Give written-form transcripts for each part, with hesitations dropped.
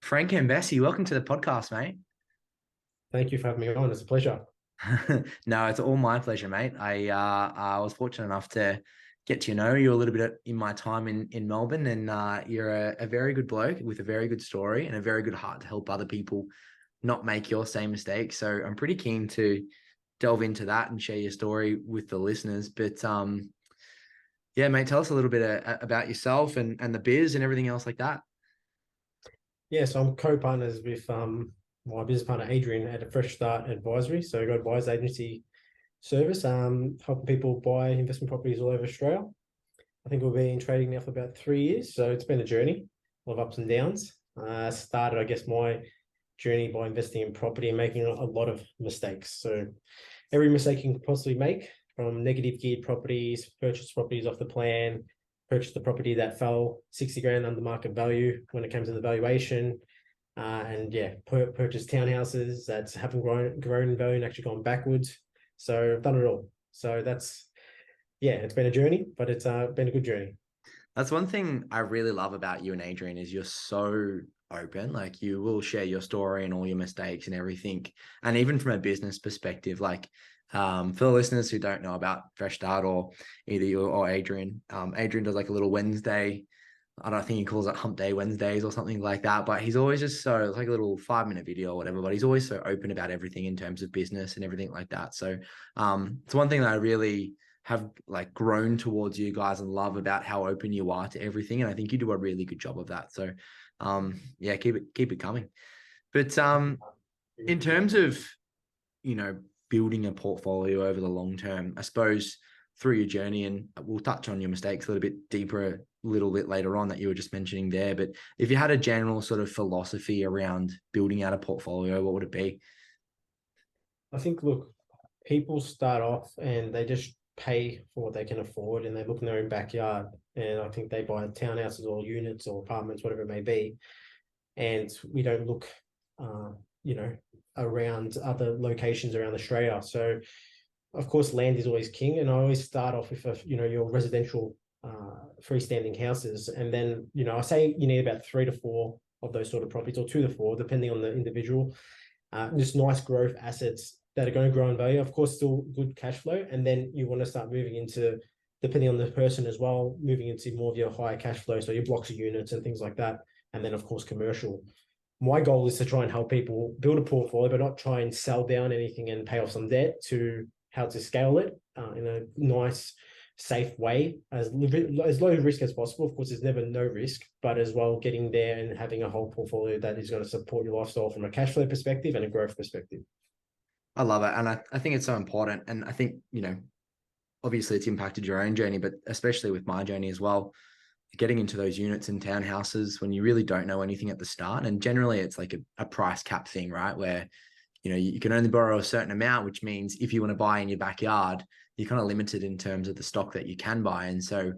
Frank Ambessi, welcome to the podcast, mate. Thank you for having me on. It's a pleasure. No, it's all my pleasure, mate. I was fortunate enough to get to know you a little bit in my time in Melbourne, and you're a very good bloke with a very good story and a very good heart to help other people not make your same mistakes. So I'm pretty keen to delve into that and share your story with the listeners. But yeah, mate, tell us a little bit about yourself and the biz and everything else like that. Yeah, so I'm co-partners with my business partner Adrian at a Fresh Start Advisory. So I've got advice agency service, helping people buy investment properties all over Australia. I think we've been trading now for about 3 years, so it's been a journey, a lot of ups and downs. Started, I guess, my journey by investing in property and making a lot of mistakes. So every mistake you can possibly make, from negative geared properties, purchase properties off the plan, purchased the property that fell 60 grand under market value when it came to the valuation. And yeah, purchased townhouses that haven't grown in value and actually gone backwards. So I've done it all. So yeah, it's been a journey, but it's been a good journey. That's one thing I really love about you and Adrian is you're so open. Like you will share your story and all your mistakes and everything. And even from a business perspective, like for the listeners who don't know about Fresh Start or either you or Adrian, Adrian does like a little Wednesday. I don't think he calls it Hump Day Wednesdays or something like that, but he's always just so it's like a little 5 minute video or whatever, but he's always so open about everything in terms of business and everything like that. So it's one thing that I really have like grown towards you guys and love about how open you are to everything. And I think you do a really good job of that. So yeah, keep it coming. But in terms of, you know, building a portfolio over the long term, I suppose through your journey, and we'll touch on your mistakes a little bit deeper a little bit later on that you were just mentioning there. But if you had a general sort of philosophy around building out a portfolio, what would it be? I think, look, people start off and they just pay for what they can afford and they look in their own backyard. And I think they buy townhouses or units or apartments, whatever it may be. And we don't look, uh, you know, around other locations around Australia. So, of course, land is always king. And I always start off with, your residential freestanding houses. And then, I say you need about 3 to 4 of those sort of properties or 2 to 4, depending on the individual. Just nice growth assets that are going to grow in value. Of course, still good cash flow. And then you want to start moving into, depending on the person as well, moving into more of your higher cash flow. So your blocks of units and things like that. And then, of course, commercial. My goal is to try and help people build a portfolio, but not try and sell down anything and pay off some debt, to how to scale it in a nice, safe way, as low risk as possible. Of course, there's never no risk, but as well getting there and having a whole portfolio that is going to support your lifestyle from a cash flow perspective and a growth perspective. I love it. And I think it's so important. And I think, you know, obviously it's impacted your own journey, but especially with my journey as well, getting into those units and townhouses when you really don't know anything at the start. And generally it's like a price cap thing, right? Where, you know, you can only borrow a certain amount, which means if you want to buy in your backyard, you're kind of limited in terms of the stock that you can buy. And so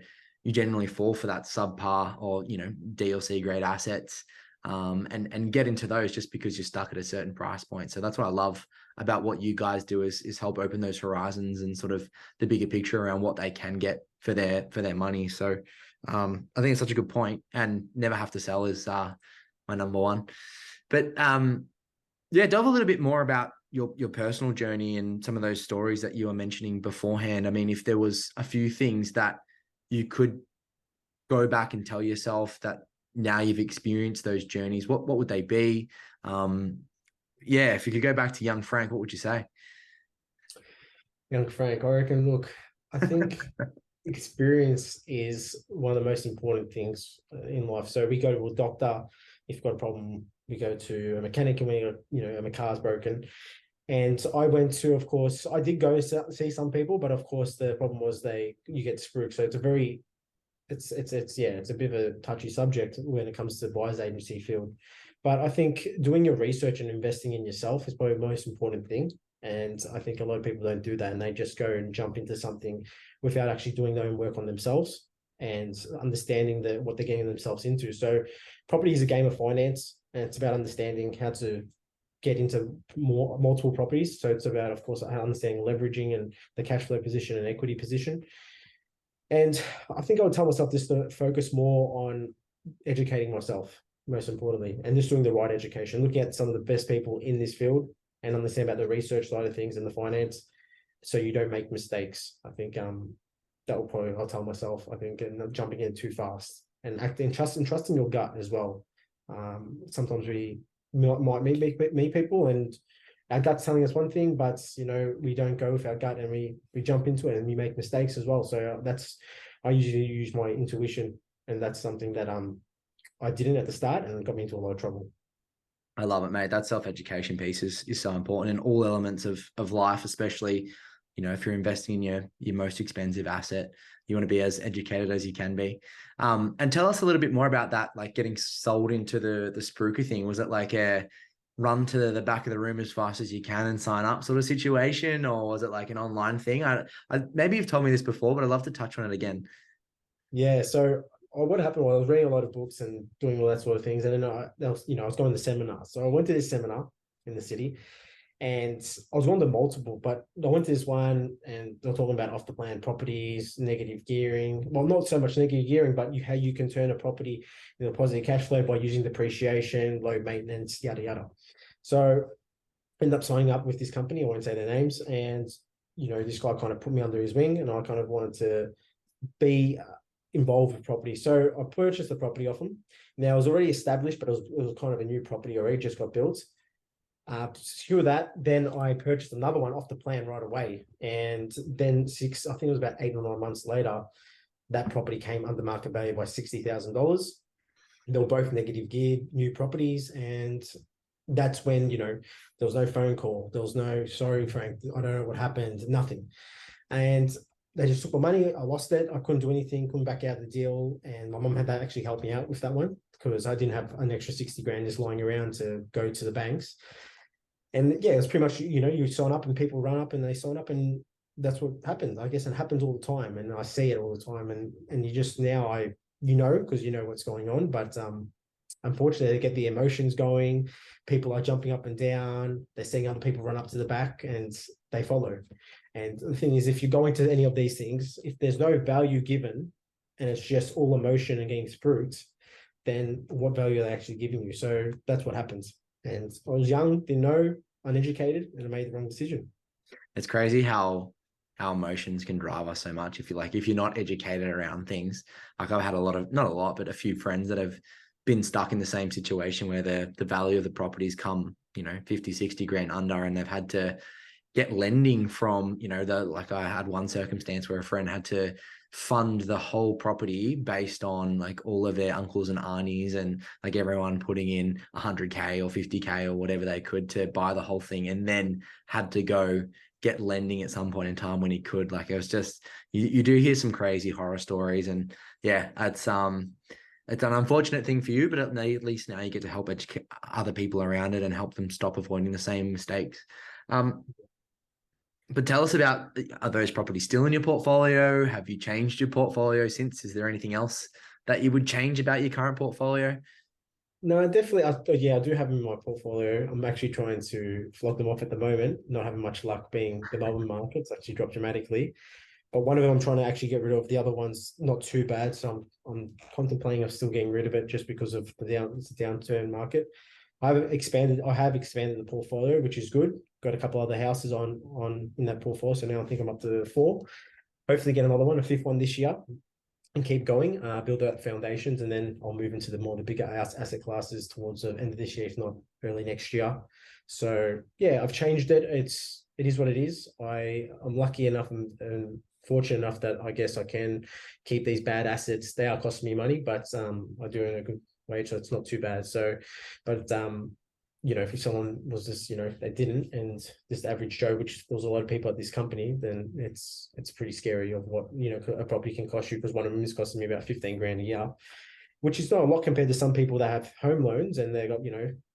you generally fall for that subpar or, you know, D or C grade assets and get into those just because you're stuck at a certain price point. So that's what I love about what you guys do is help open those horizons and sort of the bigger picture around what they can get for their money. So I think it's such a good point, and never have to sell is my number one. But yeah, delve a little bit more about your personal journey and some of those stories that you were mentioning beforehand. I mean, if there was a few things that you could go back and tell yourself that now you've experienced those journeys, what would they be? Yeah, if you could go back to young Frank, what would you say? Young Frank, I reckon, look, I think experience is one of the most important things in life. So we go to a doctor if you've got a problem. We go to a mechanic and my car's broken. And I went to, of course, I did go see some people, but of course the problem was you get screwed. So it's a bit of a touchy subject when it comes to the buyer's agency field. But I think doing your research and investing in yourself is probably the most important thing. And I think a lot of people don't do that, and they just go and jump into something without actually doing their own work on themselves and understanding what they're getting themselves into. So property is a game of finance, and it's about understanding how to get into multiple properties. So it's about, of course, understanding leveraging and the cash flow position and equity position. And I think I would tell myself just to focus more on educating myself. most importantly, and just doing the right education, looking at some of the best people in this field and understand about the research side of things and the finance, so you don't make mistakes. I think that will probably, I'll tell myself, I think, and not jumping in too fast and acting, trusting your gut as well. Sometimes we might meet people and our gut's telling us one thing, but we don't go with our gut and we jump into it and we make mistakes as well. So I usually use my intuition, and that's something that I didn't at the start, and it got me into a lot of trouble. I love it, mate. That self-education piece is so important in all elements of life, especially, if you're investing in your most expensive asset, you want to be as educated as you can be. And tell us a little bit more about that, like getting sold into the spruiker thing. Was it like a run to the back of the room as fast as you can and sign up sort of situation, or was it like an online thing? I maybe you've told me this before, but I'd love to touch on it again. Yeah, so what happened was I was reading a lot of books and doing all that sort of things, and then I was going to seminars. So I went to this seminar in the city, and I was going to multiple, but I went to this one, and they're talking about off the plan properties, negative gearing. Well, not so much negative gearing, but how you can turn a property into a positive cash flow by using depreciation, low maintenance, yada yada. So I ended up signing up with this company. I won't say their names, and this guy kind of put me under his wing, and I kind of wanted to be involved with property. So I purchased the property off him. Now it was already established, but it was kind of a new property already, just got built. To secure that, then I purchased another one off the plan right away. And then I think it was about 8 or 9 months later, that property came under market value by $60,000. They were both negative geared new properties. And that's when, there was no phone call. There was no, sorry, Frank, I don't know what happened, nothing. And they just took my money. I lost it. I couldn't do anything, couldn't back out the deal. And my mum had to actually help me out with that one because I didn't have an extra 60 grand just lying around to go to the banks. And yeah, it's pretty much, you sign up and people run up and they sign up, and that's what happens, I guess. It happens all the time. And I see it all the time. And you just now, because you know what's going on. But unfortunately, they get the emotions going. People are jumping up and down. They're seeing other people run up to the back and they follow. And the thing is, if you're going to any of these things, if there's no value given and it's just all emotion and getting spruiked, then what value are they actually giving you? So that's what happens. And I was young, didn't know, uneducated, and I made the wrong decision. It's crazy how emotions can drive us so much. If you're not educated around things, like I've had not a lot, but a few friends that have been stuck in the same situation where the value of the properties come, 50, 60 grand under, and they've had to get lending from, like I had one circumstance where a friend had to fund the whole property based on like all of their uncles and aunties and like everyone putting in 100K or 50K or whatever they could to buy the whole thing, and then had to go get lending at some point in time when he could. Like it was just, you do hear some crazy horror stories, and yeah, it's an unfortunate thing for you, but at least now you get to help educate other people around it and help them stop avoiding the same mistakes. But tell us about, are those properties still in your portfolio? Have you changed your portfolio since? Is there anything else that you would change about your current portfolio? No, definitely. I do have them in my portfolio. I'm actually trying to flog them off at the moment. Not having much luck being the Melbourne market's actually dropped dramatically. But one of them I'm trying to actually get rid of. The other one's not too bad. So I'm contemplating of still getting rid of it just because of the downturn market. I have expanded the portfolio, which is good. Got a couple other houses on in that portfolio. So now I think I'm up to 4. Hopefully get another one, a 5th one this year, and keep going, build out foundations, and then I'll move into the bigger asset classes towards the end of this year, if not early next year. So yeah, I've changed it. It is what it is. I'm lucky enough and fortunate enough that I guess I can keep these bad assets. They are costing me money, but I do in a good wage, so it's not too bad. So, but if someone was just, they didn't, and just average Joe, which there was a lot of people at this company, then it's pretty scary of what, a property can cost you, because one of them is costing me about 15 grand a year, which is not a lot compared to some people that have home loans and they got,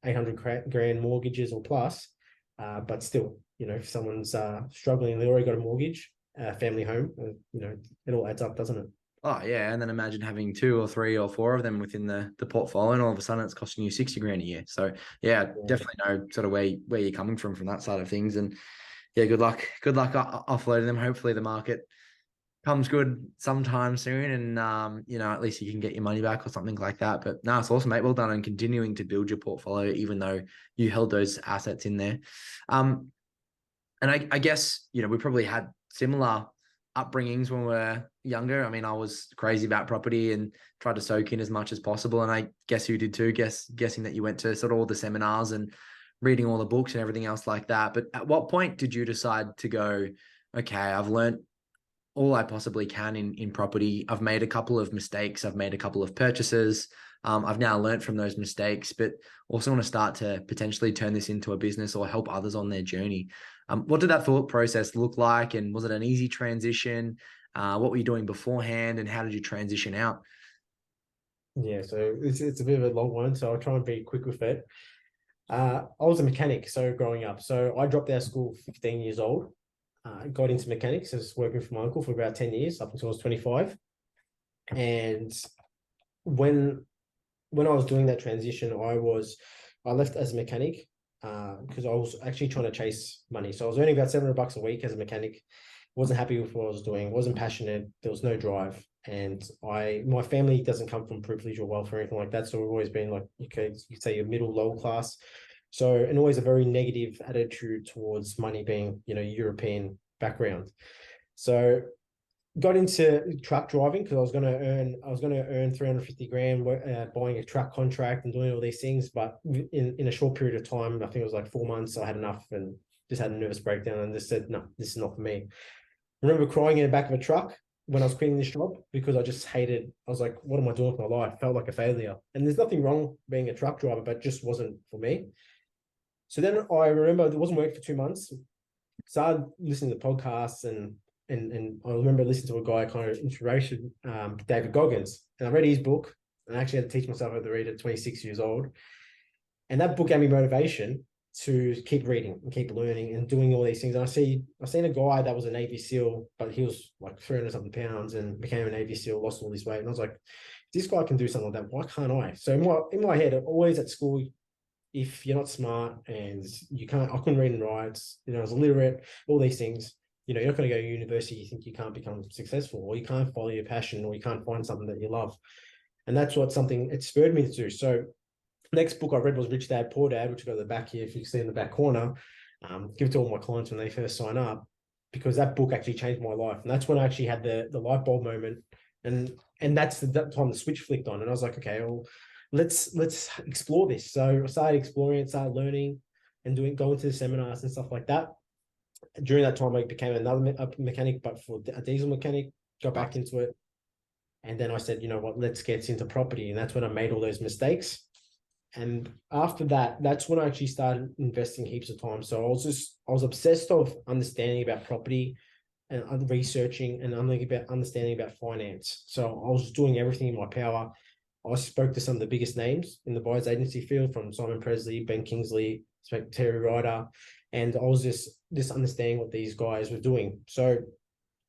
800 grand mortgages or plus. But still, if someone's struggling, they already got a mortgage, family home, it all adds up, doesn't it? Oh yeah, and then imagine having 2 or 3 or 4 of them within the portfolio, and all of a sudden it's costing you 60 grand a year. So yeah, definitely know sort of where you're coming from that side of things. And yeah, good luck offloading them. Hopefully the market comes good sometime soon, and at least you can get your money back or something like that. But no, it's awesome, mate. Well done on continuing to build your portfolio, even though you held those assets in there. And I guess, we probably had similar upbringings when we were younger. I mean, I was crazy about property and tried to soak in as much as possible. And I guess you did too, guessing that you went to sort of all the seminars and reading all the books and everything else like that. But at what point did you decide to go, okay, I've learned all I possibly can in property. I've made a couple of mistakes. I've made a couple of purchases. I've now learned from those mistakes, but also want to start to potentially turn this into a business or help others on their journey. What did that thought process look like? And was it an easy transition? What were you doing beforehand, and how did you transition out? Yeah, so it's a bit of a long one, so I'll try and be quick with it. I was a mechanic, so growing up. So I dropped out of school 15 years old. Got into mechanics. I was working for my uncle for about 10 years, up until I was 25. And when I was doing that transition, I left as a mechanic because I was actually trying to chase money. So I was earning about $700 a week as a mechanic. Wasn't happy with what I was doing. Wasn't passionate. There was no drive. And my family doesn't come from privilege or wealth or anything like that. So we've always been like, okay, you say you're middle, low class. So, and always a very negative attitude towards money being, European background. So got into truck driving because I was going to earn 350 grand buying a truck contract and doing all these things. But in a short period of time, I think it was like 4 months, I had enough and just had a nervous breakdown and just said, no, this is not for me. I remember crying in the back of a truck when I was quitting this job because I was like, what am I doing with my life? I felt like a failure. And there's nothing wrong being a truck driver, but it just wasn't for me. So then I remember it wasn't working for 2 months. Started listening to podcasts and I remember listening to a guy kind of inspiration, David Goggins, and I read his book. And I actually had to teach myself how to read at 26 years old. And that book gave me motivation to keep reading and keep learning and doing all these things. And I seen a guy that was a Navy SEAL, but he was like 300 something pounds and became a Navy SEAL, lost all his weight. And I was like, this guy can do something like that. Why can't I? So in my head, always at school, if you're not smart and I couldn't read and write, I was illiterate, all these things, you're not going to go to university, you think you can't become successful, or you can't follow your passion, or you can't find something that you love. And that's something it spurred me to do. So next book I read was Rich Dad, Poor Dad, which I've got at the back here, if you can see in the back corner. Give it to all my clients when they first sign up, because that book actually changed my life. And that's when I actually had the light bulb moment. And that's that time the switch flicked on. And I was like, okay, well, let's explore this. So I started exploring it, started learning and going to the seminars and stuff like that. During that time, I became another mechanic, but for a diesel mechanic, got back into it. And then I said, you know what, let's get into property. And that's when I made all those mistakes. And after that, that's when I actually started investing heaps of time. So I was obsessed of understanding about property and researching and understanding about finance. So I was doing everything in my power. I spoke to some of the biggest names in the buyer's agency field, from Simon Presley, Ben Kingsley, Terry Ryder, and I was just understanding what these guys were doing. So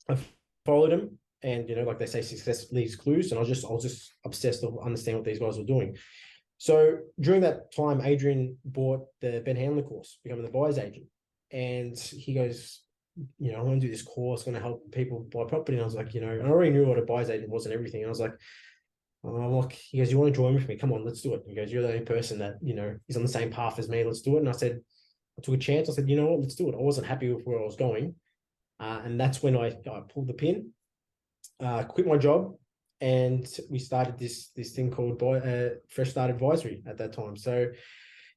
I followed them, and like they say, success leaves clues. And I was just obsessed with understanding what these guys were doing. So during that time, Adrian bought the Ben Handler course, becoming the buyer's agent, and he goes, I want to do this course, going to help people buy property. And I was like, I already knew what a buyer's agent was and everything. And I was like, he goes, you want to join with me? Come on, let's do it. He goes, you're the only person that, is on the same path as me. Let's do it. And I took a chance. I said, you know what, let's do it. I wasn't happy with where I was going. And that's when I pulled the pin, quit my job. And we started this thing called Fresh Start Advisory at that time. So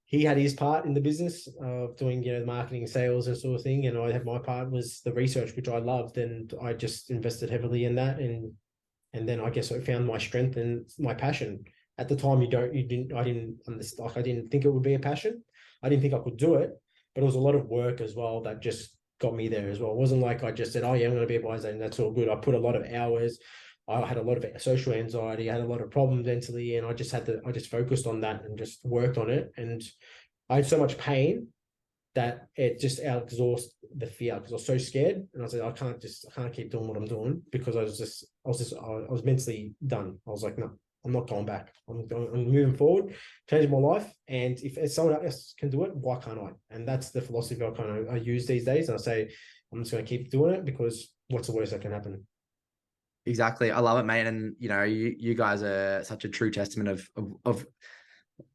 he had his part in the business of doing, marketing, sales, and sort of thing. And I had my part was the research, which I loved. And I just invested heavily in that. And then I guess I found my strength and my passion. At the time, I didn't understand. I didn't think it would be a passion. I didn't think I could do it, but it was a lot of work as well that just got me there as well. It wasn't like I just said, oh yeah, I'm going to be a buyer's agent, that's all good. I put a lot of hours. I had a lot of social anxiety. I had a lot of problems mentally, and I just focused on that and just worked on it. And I had so much pain that it just out exhausted the fear, because I was so scared. And I said, I can't keep doing what I'm doing, because I was mentally done. I was like, no, I'm not going back. I'm moving forward, changing my life. And if someone else can do it, why can't I? And that's the philosophy I use these days. And I say, I'm just going to keep doing it, because what's the worst that can happen? Exactly. I love it, mate. And you guys are such a true testament of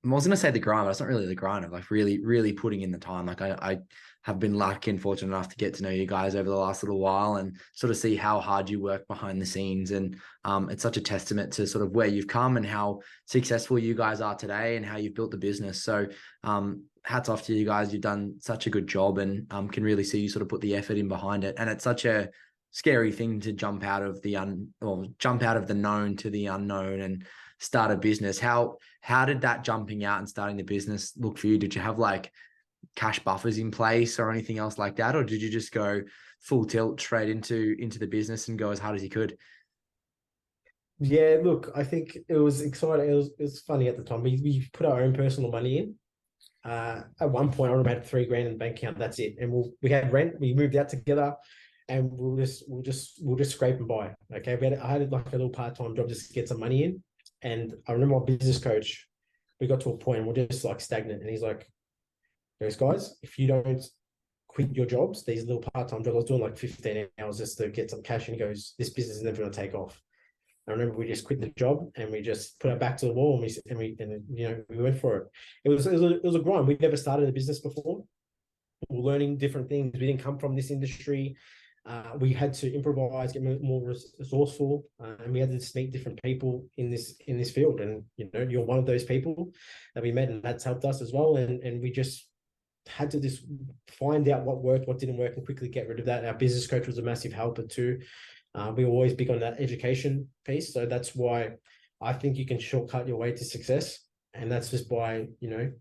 I was gonna say the grind, but it's not really the grind of like really, really putting in the time. Like I have been lucky and fortunate enough to get to know you guys over the last little while and sort of see how hard you work behind the scenes. And it's such a testament to sort of where you've come and how successful you guys are today and how you've built the business. So hats off to you guys. You've done such a good job and can really see you sort of put the effort in behind it. And it's such a scary thing to jump out of jump out of the known to the unknown and start a business. How did that jumping out and starting the business look for you? Did you have like cash buffers in place or anything else like that? Or did you just go full tilt straight into the business and go as hard as you could? Yeah, look, I think it was exciting. It was funny at the time. We put our own personal money in. At one point, I remember I had 3 grand in the bank account. That's it. And we had rent. We moved out together, and we'll just scrape and buy. Okay, I had like a little part-time job just to get some money in. And I remember my business coach. We got to a point and we're just like stagnant, and he's like, guys, if you don't quit your jobs, these little part-time jobs, I was doing like 15 hours just to get some cash, and he goes, this business is never going to take off. I remember we just quit the job and we just put our back to the wall, and we went for it. It was a grind. We'd never started a business before. We were learning different things. We didn't come from this industry. We had to improvise, get more resourceful, and we had to just meet different people in this field. And you're one of those people that we met, and that's helped us as well. And we just had to just find out what worked, what didn't work, and quickly get rid of that. Our business coach was a massive helper too. We were always big on that education piece. So that's why I think you can shortcut your way to success. And that's just by,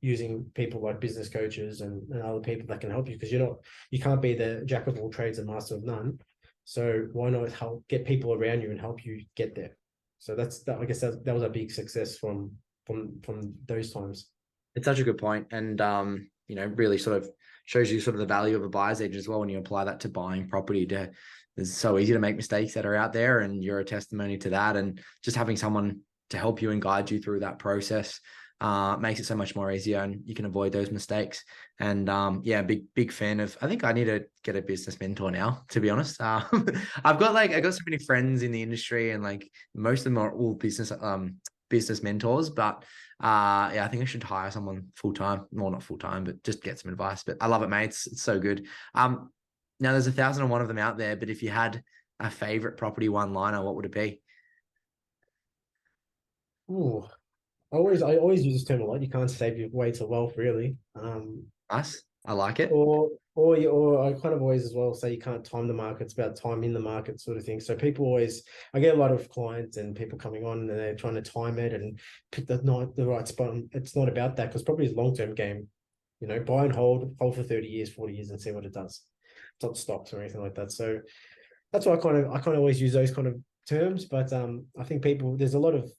using people like business coaches and other people that can help you, because you can't be the jack of all trades and master of none. So why not help get people around you and help you get there? So I guess that was a big success from those times. It's such a good point, and really sort of shows you sort of the value of a buyer's agent as well when you apply that to buying property. It's so easy to make mistakes that are out there, and you're a testimony to that. And just having someone to help you and guide you through that process makes it so much more easier, and you can avoid those mistakes. And big fan of. I think I need to get a business mentor now, to be honest. I got so many friends in the industry, and like most of them are all business mentors, but I think I should hire someone full time. Well, not full time, but just get some advice. But I love it, mate. It's so good. Now there's 1,001 of them out there, but if you had a favorite property one-liner, what would it be? Ooh, I always use this term a lot. You can't save your way to wealth, really. Nice. I like it. Or I kind of always as well say you can't time the market. It's about time in the market, sort of thing. So I get a lot of clients and people coming on and they're trying to time it and pick the right spot. It's not about that, because property is a long-term game. Buy and hold for 30 years, 40 years, and see what it does. It's not stocks or anything like that. So that's why I kind of always use those kind of terms. But I think there's a lot of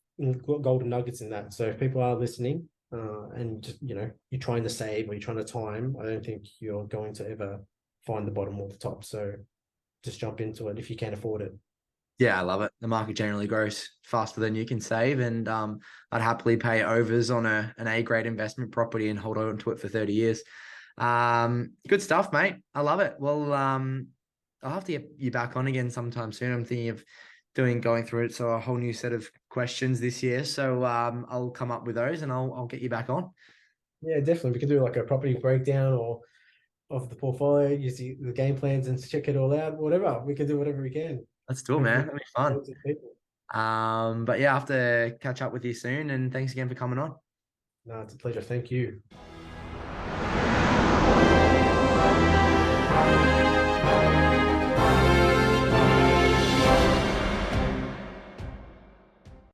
golden nuggets in that. So if people are listening, and you're trying to save or you're trying to time, I don't think you're going to ever find the bottom or the top. So just jump into it if you can afford it. Yeah, I love it. The market generally grows faster than you can save, and I'd happily pay overs on an A-grade investment property and hold on to it for 30 years. Good stuff, mate. I love it. Well, I'll have to get you back on again sometime soon. I'm thinking of going through it, so a whole new set of questions this year. So I'll come up with those and I'll get you back on. Yeah, definitely. We could do like a property breakdown or of the portfolio, use the game plans and check it all out. Whatever, we can do whatever we can. Let's do it, man. That'll be fun. But yeah, I have to catch up with you soon. And thanks again for coming on. No, it's a pleasure. Thank you.